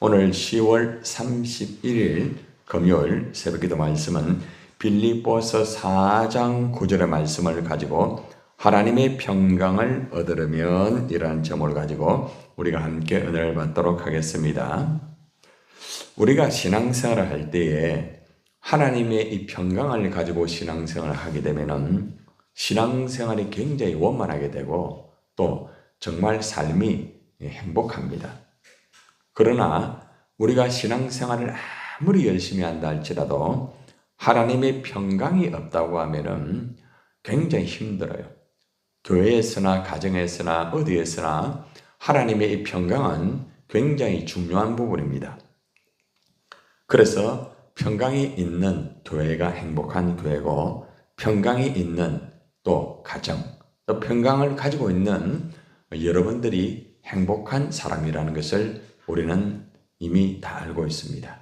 오늘 10월 31일 금요일 새벽기도 말씀은 빌립보서 4장 9절의 말씀을 가지고 하나님의 평강을 얻으려면 이라는 제목을 가지고 우리가 함께 은혜를 받도록 하겠습니다. 우리가 신앙생활을 할 때에 하나님의 이 평강을 가지고 신앙생활을 하게 되면은 신앙생활이 굉장히 원만하게 되고 또 정말 삶이 행복합니다. 그러나 우리가 신앙생활을 아무리 열심히 한다 할지라도 하나님의 평강이 없다고 하면은 굉장히 힘들어요. 교회에서나 가정에서나 어디에서나 하나님의 이 평강은 굉장히 중요한 부분입니다. 그래서 평강이 있는 교회가 행복한 교회고 평강이 있는 또 가정, 또 평강을 가지고 있는 여러분들이 행복한 사람이라는 것을 우리는 이미 다 알고 있습니다.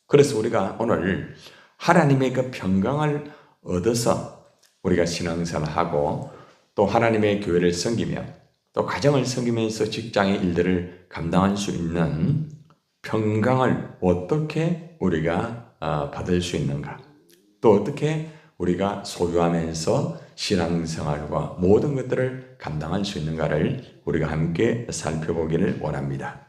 그래서 우리가 오늘 하나님의 그 평강을 얻어서 우리가 신앙생활을 하고 또 하나님의 교회를 섬기며 또 가정을 섬기면서 직장의 일들을 감당할 수 있는 평강을 어떻게 우리가 받을 수 있는가, 또 어떻게 우리가 소유하면서 신앙생활과 모든 것들을 감당할 수 있는가를 우리가 함께 살펴보기를 원합니다.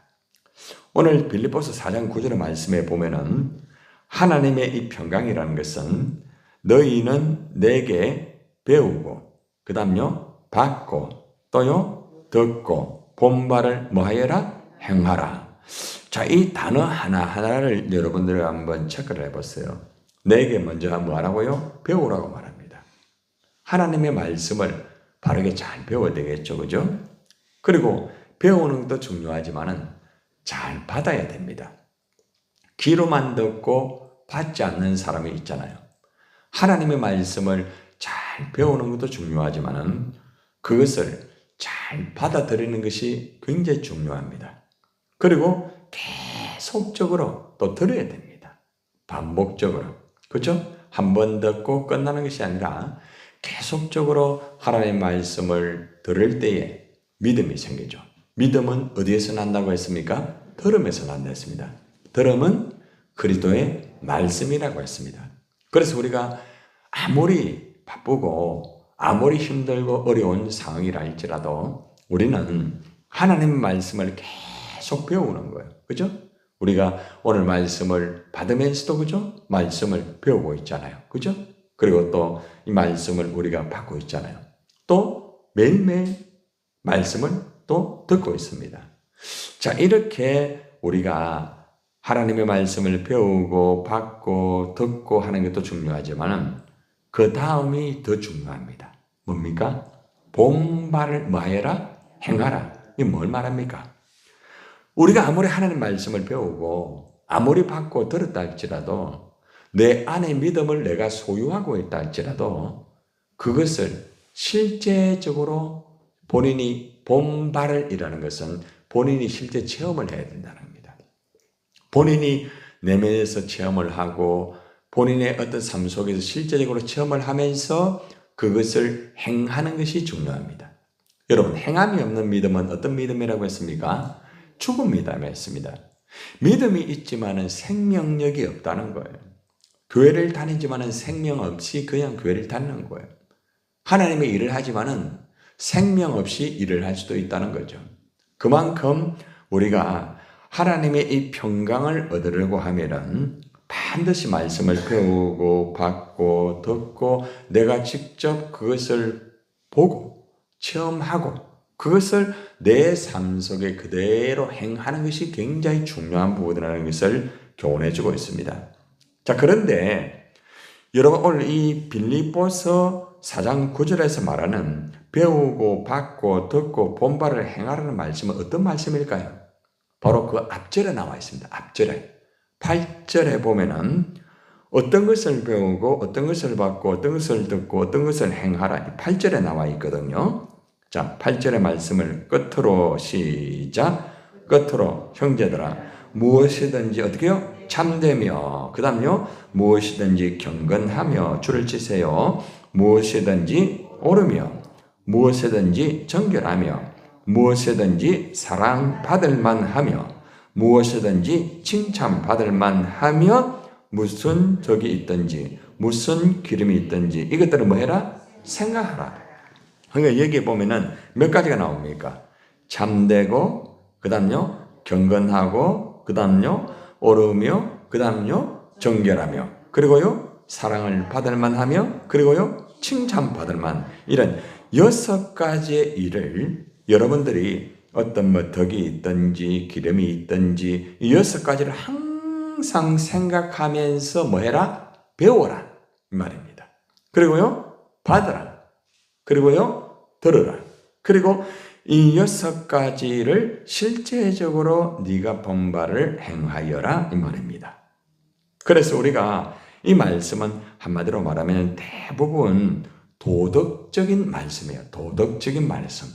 오늘 빌립보서 4장 9절의 말씀에 보면은 하나님의 이 평강이라는 것은 너희는 내게 배우고 그 다음요 받고 또요 듣고 본바를 뭐하여라? 행하라. 자, 이 단어 하나하나를 여러분들이 한번 체크를 해보세요. 내게 먼저 뭐하라고요? 배우라고 말합니다. 하나님의 말씀을 바르게 잘 배워야 되겠죠, 그죠? 그리고 배우는 것도 중요하지만은 잘 받아야 됩니다. 귀로만 듣고 받지 않는 사람이 있잖아요. 하나님의 말씀을 잘 배우는 것도 중요하지만은 그것을 잘 받아들이는 것이 굉장히 중요합니다. 그리고 계속적으로 또 들어야 됩니다. 반복적으로. 그렇죠? 한 번 듣고 끝나는 것이 아니라 계속적으로 하나님의 말씀을 들을 때에 믿음이 생기죠. 믿음은 어디에서 난다고 했습니까? 들음에서 난다 했습니다. 들음은 그리스도의 말씀이라고 했습니다. 그래서 우리가 아무리 바쁘고 아무리 힘들고 어려운 상황이라 할지라도 우리는 하나님의 말씀을 계속 배우는 거예요. 그죠? 우리가 오늘 말씀을 받으면서도 그죠? 말씀을 배우고 있잖아요. 그죠? 그리고 또 이 말씀을 우리가 받고 있잖아요. 또 매일매일 말씀을 또 듣고 있습니다. 자, 이렇게 우리가 하나님의 말씀을 배우고 받고 듣고 하는 것도 중요하지만 그 다음이 더 중요합니다. 뭡니까? 본바를 뭐하여라? 행하라. 이게 뭘 말합니까? 우리가 아무리 하나님 말씀을 배우고 아무리 받고 들었다 할지라도 내 안의 믿음을 내가 소유하고 있다 할지라도 그것을 실제적으로 본인이 본바를 이라는 것은 본인이 실제 체험을 해야 된다는 겁니다. 본인이 내면에서 체험을 하고 본인의 어떤 삶 속에서 실제적으로 체험을 하면서 그것을 행하는 것이 중요합니다. 여러분, 행함이 없는 믿음은 어떤 믿음이라고 했습니까? 죽은 믿음이라고 했습니다. 믿음이 있지만은 생명력이 없다는 거예요. 교회를 다니지만은 생명 없이 그냥 교회를 다니는 거예요. 하나님의 일을 하지만은 생명 없이 일을 할 수도 있다는 거죠. 그만큼 우리가 하나님의 이 평강을 얻으려고 하면은 반드시 말씀을 배우고 받고 듣고 내가 직접 그것을 보고 체험하고 그것을 내 삶 속에 그대로 행하는 것이 굉장히 중요한 부분이라는 것을 교훈해 주고 있습니다. 자, 그런데 여러분 오늘 이 빌립보서 4장 9절에서 말하는 배우고 받고 듣고 본바를 행하라는 말씀은 어떤 말씀일까요? 바로 그 앞절에 나와 있습니다. 앞절에 8절에 보면은 어떤 것을 배우고 어떤 것을 받고 어떤 것을 듣고 어떤 것을 행하라 8절에 나와 있거든요. 자, 8절의 말씀을 끝으로 시작. 끝으로 형제들아 무엇이든지 어떻게요? 참되며 그 다음요 무엇이든지 경건하며 줄을 치세요. 무엇이든지 옳으며 무엇이든지 정결하며 무엇이든지 사랑받을 만하며 무엇이든지 칭찬받을 만하며 무슨 덕이 있든지 무슨 기름이 있든지 이것들을 뭐 해라? 생각하라. 그러니까 여기에 보면은 몇 가지가 나옵니까? 참되고 그 다음요 경건하고 그 다음요 오르며 그 다음요 정결하며 그리고요 사랑을 받을 만하며 그리고요 칭찬받을 만 이런 6가지의 일을 여러분들이 어떤 뭐 덕이 있든지 기름이 있든지 이 6가지를 항상 생각하면서 뭐 해라? 배워라 이 말입니다. 그리고요 받으라 그리고요 들으라 그리고 이 6가지를 실제적으로 네가 본 바를 행하여라 이 말입니다. 그래서 우리가 이 말씀은 한마디로 말하면 대부분 도덕적인 말씀이에요. 도덕적인 말씀.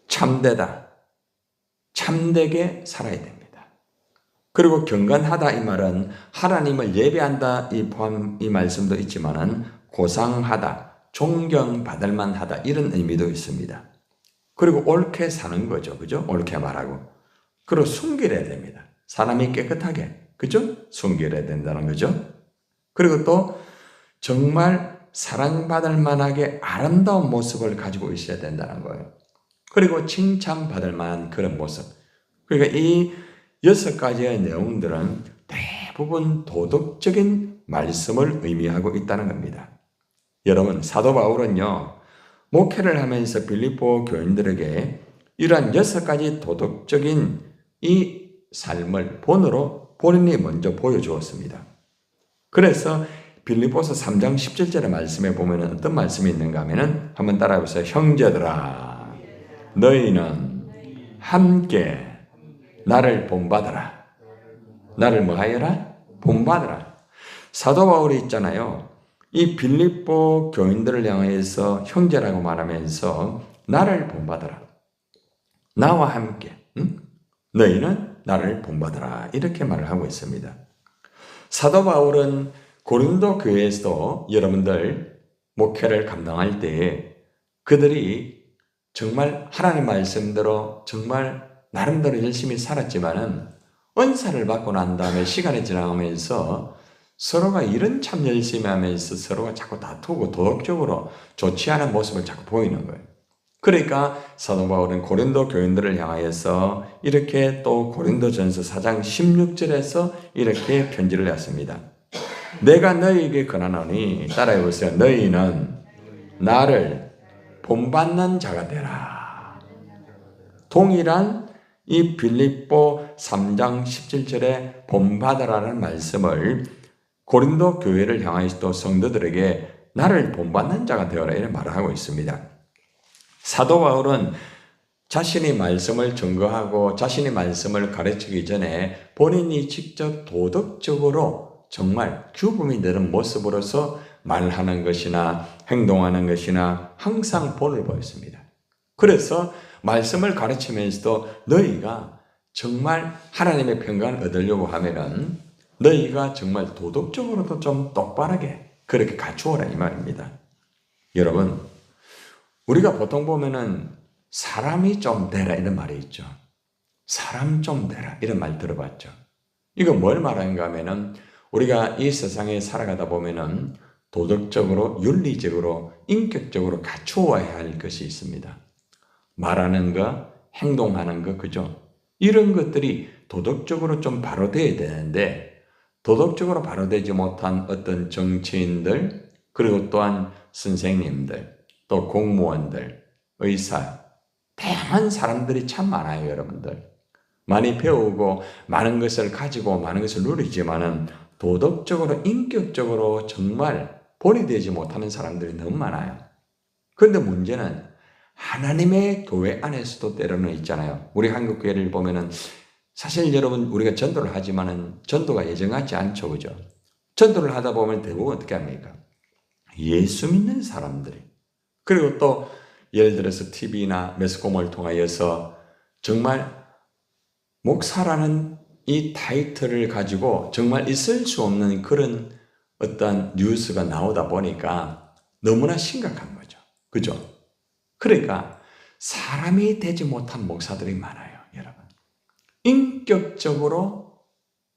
참되다. 참되게 살아야 됩니다. 그리고 경건하다 이 말은 하나님을 예배한다 이 말씀도 있지만은 고상하다, 존경받을 만하다 이런 의미도 있습니다. 그리고 옳게 사는 거죠. 그죠? 옳게 말하고. 그리고 순결해야 됩니다. 사람이 깨끗하게. 그죠? 순결해야 된다는 거죠. 그리고 또 정말 사랑받을 만하게 아름다운 모습을 가지고 있어야 된다는 거예요. 그리고 칭찬받을 만한 그런 모습. 그러니까 이 6가지의 내용들은 대부분 도덕적인 말씀을 의미하고 있다는 겁니다. 여러분, 사도 바울은요, 목회를 하면서 빌립보 교인들에게 이러한 6가지 도덕적인 이 삶을 본인이 먼저 보여주었습니다. 그래서 빌립보서 3장 17절의 말씀에 보면 어떤 말씀이 있는가 하면 한번 따라해보세요. 형제들아 너희는 함께 나를 본받으라. 나를 뭐하여라? 본받으라. 사도 바울이 있잖아요. 이 빌립보 교인들을 향해서 형제라고 말하면서 나를 본받으라. 나와 함께 너희는 나를 본받으라. 이렇게 말을 하고 있습니다. 사도 바울은 고린도 교회에서도 여러분들 목회를 감당할 때 그들이 정말 하나님 말씀대로 정말 나름대로 열심히 살았지만은 은사를 받고 난 다음에 시간이 지나가면서 서로가 일은 참 열심히 하면서 서로가 자꾸 다투고 도덕적으로 좋지 않은 모습을 자꾸 보이는 거예요. 그러니까 사도 바울은 고린도 교인들을 향하여서 이렇게 또 고린도전서 4장 16절에서 이렇게 편지를 했습니다. 내가 너희에게 권하노니 따라해보세요. 너희는 나를 본받는 자가 되라. 동일한 이 빌립보 3장 17절에 본받으라는 말씀을 고린도 교회를 향하여서 또 성도들에게 나를 본받는 자가 되어라 이렇게 말을 하고 있습니다. 사도 바울은 자신이 말씀을 증거하고 자신이 말씀을 가르치기 전에 본인이 직접 도덕적으로 정말 규범이 되는 모습으로서 말하는 것이나 행동하는 것이나 항상 본을 보였습니다. 그래서 말씀을 가르치면서도 너희가 정말 하나님의 평강을 얻으려고 하면은 너희가 정말 도덕적으로도 좀 똑바르게 그렇게 갖추어라 이 말입니다. 여러분, 우리가 보통 보면은 사람이 좀 되라 이런 말이 있죠. 사람 좀 되라 이런 말 들어봤죠. 이거 뭘 말하는가 하면은 우리가 이 세상에 살아가다 보면은 도덕적으로, 윤리적으로, 인격적으로 갖추어야 할 것이 있습니다. 말하는 거, 행동하는 거, 그죠? 이런 것들이 도덕적으로 좀 바로 돼야 되는데 도덕적으로 바로 되지 못한 어떤 정치인들, 그리고 또한 선생님들, 또 공무원들, 의사, 다양한 사람들이 참 많아요, 여러분들. 많이 배우고 많은 것을 가지고 많은 것을 누리지만은 도덕적으로, 인격적으로 정말 본이 되지 못하는 사람들이 너무 많아요. 그런데 문제는 하나님의 교회 안에서도 때로는 있잖아요. 우리 한국 교회를 보면은 사실 여러분 우리가 전도를 하지만은 전도가 예전 같지 않죠, 그죠? 전도를 하다 보면 대부분 어떻게 합니까? 예수 믿는 사람들이 그리고 또 예를 들어서 TV나 매스컴을 통하여서 정말 목사라는 이 타이틀을 가지고 정말 있을 수 없는 그런 어떤 뉴스가 나오다 보니까 너무나 심각한 거죠. 그죠? 그러니까 사람이 되지 못한 목사들이 많아요, 여러분. 인격적으로,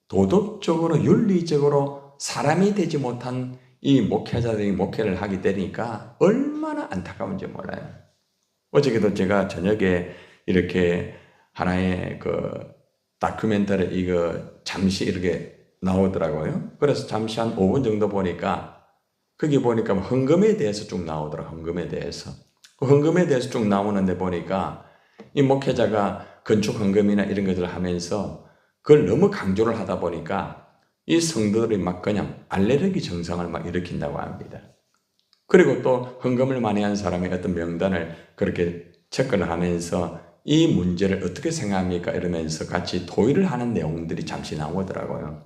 도덕적으로, 윤리적으로 사람이 되지 못한 이 목회자들이 목회를 하게 되니까 얼마나 안타까운지 몰라요. 어저께도 제가 저녁에 이렇게 하나의 다큐멘터리 이거 잠시 이렇게 나오더라고요. 그래서 잠시 한 5분 정도 보니까 거기 보니까 헌금에 대해서 쭉 나오더라고요. 헌금에 대해서. 헌금에 대해서 쭉 나오는데 보니까 이 목회자가 건축 헌금이나 이런 것들을 하면서 그걸 너무 강조를 하다 보니까 이 성도들이 막 그냥 알레르기 증상을 막 일으킨다고 합니다. 그리고 또 헌금을 많이 한 사람의 어떤 명단을 그렇게 체크를 하면서 이 문제를 어떻게 생각합니까? 이러면서 같이 토의를 하는 내용들이 잠시 나오더라고요.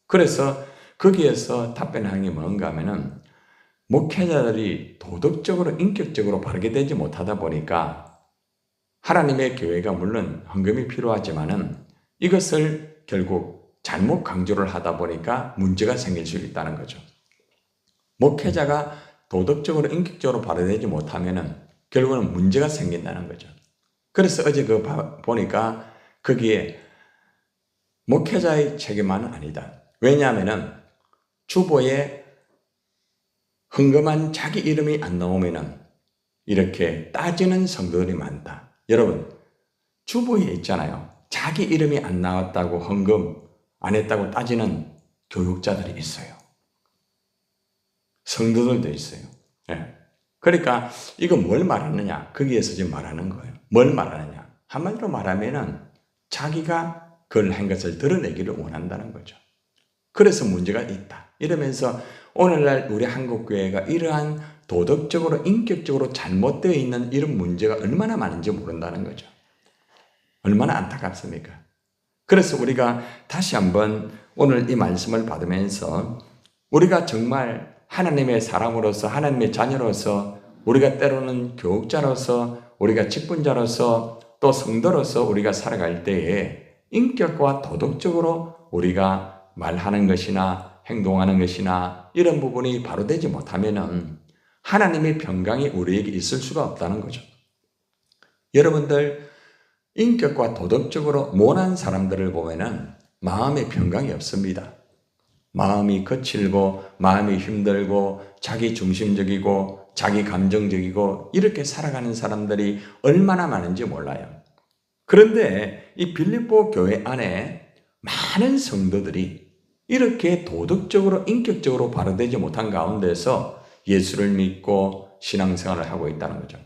그래서 거기에서 답변하는 게 뭔가 하면은 목회자들이 도덕적으로, 인격적으로 바르게 되지 못하다 보니까 하나님의 교회가 물론 헌금이 필요하지만은 이것을 결국 잘못 강조를 하다 보니까 문제가 생길 수 있다는 거죠. 목회자가 도덕적으로, 인격적으로 바르되지 못하면은 결국은 문제가 생긴다는 거죠. 그래서 어제 보니까 거기에 목회자의 책임만은 아니다. 왜냐하면은 주보에 헌금한 자기 이름이 안 나오면은 이렇게 따지는 성도들이 많다. 여러분, 주보에 있잖아요. 자기 이름이 안 나왔다고 헌금 안 했다고 따지는 교육자들이 있어요. 성도들도 있어요. 네. 그러니까 이거 뭘 말하느냐? 거기에서 지금 말하는 거예요. 뭘 말하느냐? 한마디로 말하면은 자기가 그걸 한 것을 드러내기를 원한다는 거죠. 그래서 문제가 있다. 이러면서 오늘날 우리 한국교회가 이러한 도덕적으로, 인격적으로 잘못되어 있는 이런 문제가 얼마나 많은지 모른다는 거죠. 얼마나 안타깝습니까? 그래서 우리가 다시 한번 오늘 이 말씀을 받으면서 우리가 정말 하나님의 사람으로서, 하나님의 자녀로서, 우리가 때로는 교육자로서, 우리가 직분자로서, 또 성도로서 우리가 살아갈 때에 인격과 도덕적으로 우리가 말하는 것이나 행동하는 것이나 이런 부분이 바로 되지 못하면은 하나님의 평강이 우리에게 있을 수가 없다는 거죠. 여러분들 인격과 도덕적으로 모난 사람들을 보면은 마음의 평강이 없습니다. 마음이 거칠고 마음이 힘들고 자기 중심적이고 자기 감정적이고 이렇게 살아가는 사람들이 얼마나 많은지 몰라요. 그런데 이 빌립보 교회 안에 많은 성도들이 이렇게 도덕적으로 인격적으로 바로되지 못한 가운데서 예수를 믿고 신앙생활을 하고 있다는 거죠.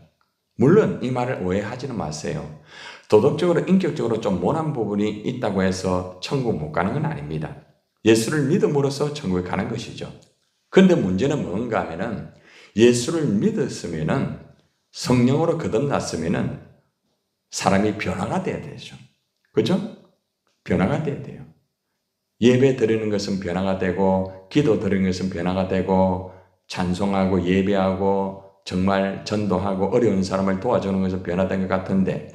물론 이 말을 오해하지는 마세요. 도덕적으로 인격적으로 좀 모난 부분이 있다고 해서 천국 못 가는 건 아닙니다. 예수를 믿음으로써 천국에 가는 것이죠. 그런데 문제는 뭔가 하면은 예수를 믿었으면은 성령으로 거듭났으면은 사람이 변화가 돼야 되죠. 그죠? 변화가 돼야 돼요. 예배 드리는 것은 변화가 되고 기도 드리는 것은 변화가 되고 찬송하고 예배하고 정말 전도하고 어려운 사람을 도와주는 것은 변화된 것 같은데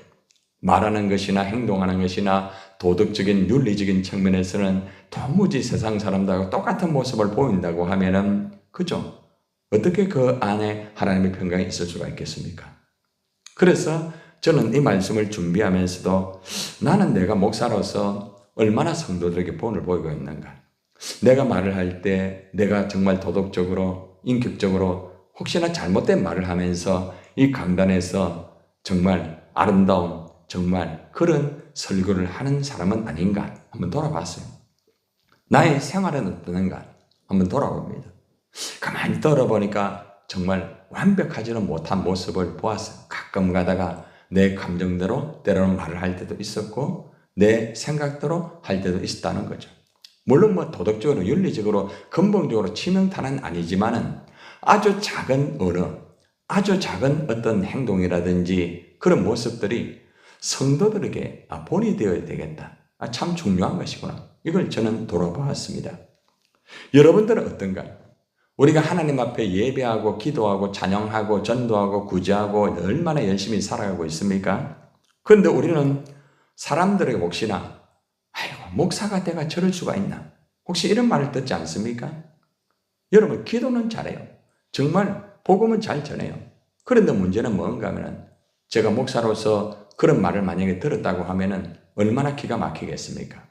말하는 것이나 행동하는 것이나 도덕적인 윤리적인 측면에서는 도무지 세상 사람들하고 똑같은 모습을 보인다고 하면은 그죠? 어떻게 그 안에 하나님의 평강이 있을 수가 있겠습니까? 그래서 저는 이 말씀을 준비하면서도 나는 내가 목사로서 얼마나 성도들에게 본을 보이고 있는가? 내가 말을 할 때 내가 정말 도덕적으로 인격적으로 혹시나 잘못된 말을 하면서 이 강단에서 정말 아름다운 정말 그런 설교를 하는 사람은 아닌가 한번 돌아봤어요. 나의 생활은 어떠는가 한번 돌아봅니다. 가만히 돌아보니까 정말 완벽하지는 못한 모습을 보았어요. 가끔 가다가 내 감정대로 때로는 말을 할 때도 있었고 내 생각대로 할 때도 있었다는 거죠. 물론 도덕적으로 윤리적으로 근본적으로 치명타는 아니지만은 아주 작은 언어, 아주 작은 어떤 행동이라든지 그런 모습들이 성도들에게 본이 되어야 되겠다. 참 중요한 것이구나. 이걸 저는 돌아보았습니다. 여러분들은 어떤가요? 우리가 하나님 앞에 예배하고 기도하고 찬양하고 전도하고 구제하고 얼마나 열심히 살아가고 있습니까? 그런데 우리는 사람들에게 혹시나 아이고 목사가 내가 저럴 수가 있나? 혹시 이런 말을 듣지 않습니까? 여러분 기도는 잘해요. 정말 복음은 잘 전해요. 그런데 문제는 뭔가 하면은 제가 목사로서 그런 말을 만약에 들었다고 하면은 얼마나 기가 막히겠습니까?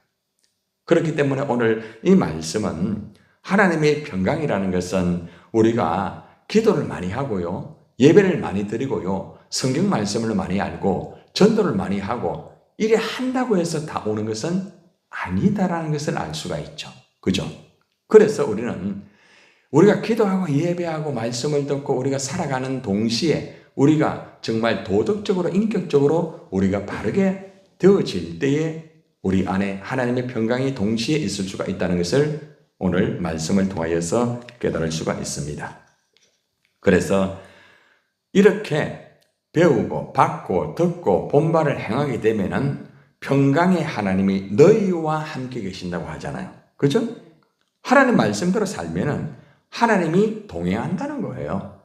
그렇기 때문에 오늘 이 말씀은 하나님의 평강이라는 것은 우리가 기도를 많이 하고요, 예배를 많이 드리고요, 성경 말씀을 많이 알고 전도를 많이 하고 이래 한다고 해서 다 오는 것은 아니다라는 것을 알 수가 있죠. 그죠? 그래서 우리가 기도하고 예배하고 말씀을 듣고 우리가 살아가는 동시에 우리가 정말 도덕적으로 인격적으로 우리가 바르게 되어질 때에 우리 안에 하나님의 평강이 동시에 있을 수가 있다는 것을 오늘 말씀을 통하여서 깨달을 수가 있습니다. 그래서 이렇게 배우고 받고 듣고 본받을 행하게 되면은 평강의 하나님이 너희와 함께 계신다고 하잖아요. 그죠? 하나님 말씀대로 살면은 하나님이 동행한다는 거예요.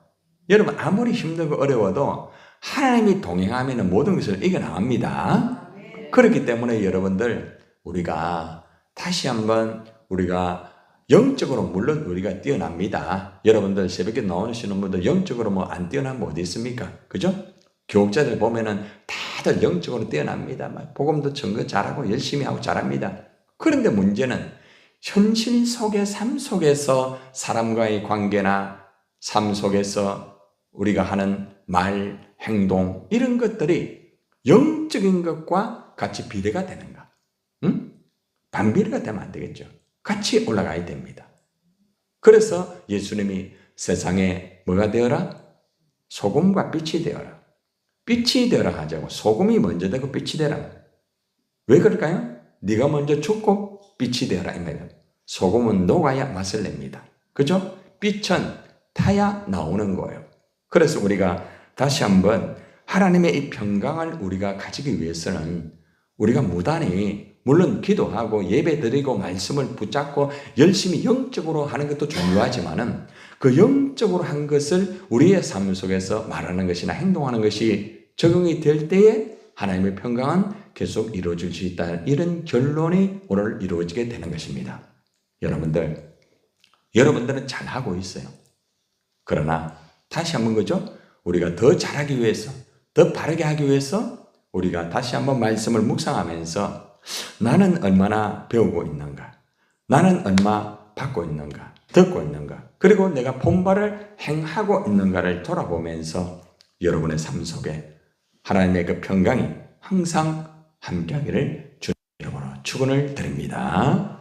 여러분 아무리 힘들고 어려워도 하나님이 동행하면 모든 것을 이겨나갑니다. 그렇기 때문에 여러분들 우리가 다시 한번 우리가 영적으로 물론 우리가 뛰어납니다. 여러분들 새벽에 나오시는 분들 영적으로 뭐 안 뛰어난 분 어디 있습니까? 그죠? 교육자들 보면은 다들 영적으로 뛰어납니다. 막 복음도 전거 잘하고 열심히 하고 잘합니다. 그런데 문제는 현실 속의 삶 속에서 사람과의 관계나 삶 속에서 우리가 하는 말, 행동 이런 것들이 영적인 것과 같이 비례가 되는가? 응? 반비례가 되면 안 되겠죠. 같이 올라가야 됩니다. 그래서 예수님이 세상에 뭐가 되어라? 소금과 빛이 되어라. 빛이 되어라 하자고. 소금이 먼저 되고 빛이 되라. 왜 그럴까요? 네가 먼저 죽고 빛이 되어라 이 말이에요. 소금은 녹아야 맛을 냅니다. 그죠? 빛은 타야 나오는 거예요. 그래서 우리가 다시 한번 하나님의 이 평강을 우리가 가지기 위해서는 우리가 무단히 물론 기도하고 예배드리고 말씀을 붙잡고 열심히 영적으로 하는 것도 중요하지만은 그 영적으로 한 것을 우리의 삶 속에서 말하는 것이나 행동하는 것이 적용이 될 때에 하나님의 평강은 계속 이루어질 수 있다. 이런 결론이 오늘 이루어지게 되는 것입니다. 여러분들은 잘하고 있어요. 그러나 다시 한번 그죠? 우리가 더 잘하기 위해서 더 바르게 하기 위해서 우리가 다시 한번 말씀을 묵상하면서 나는 얼마나 배우고 있는가? 나는 얼마 받고 있는가? 듣고 있는가? 그리고 내가 본받을 행하고 있는가를 돌아보면서 여러분의 삶 속에 하나님의 그 평강이 항상 함께하기를 주님의 이름으로 축원을 드립니다.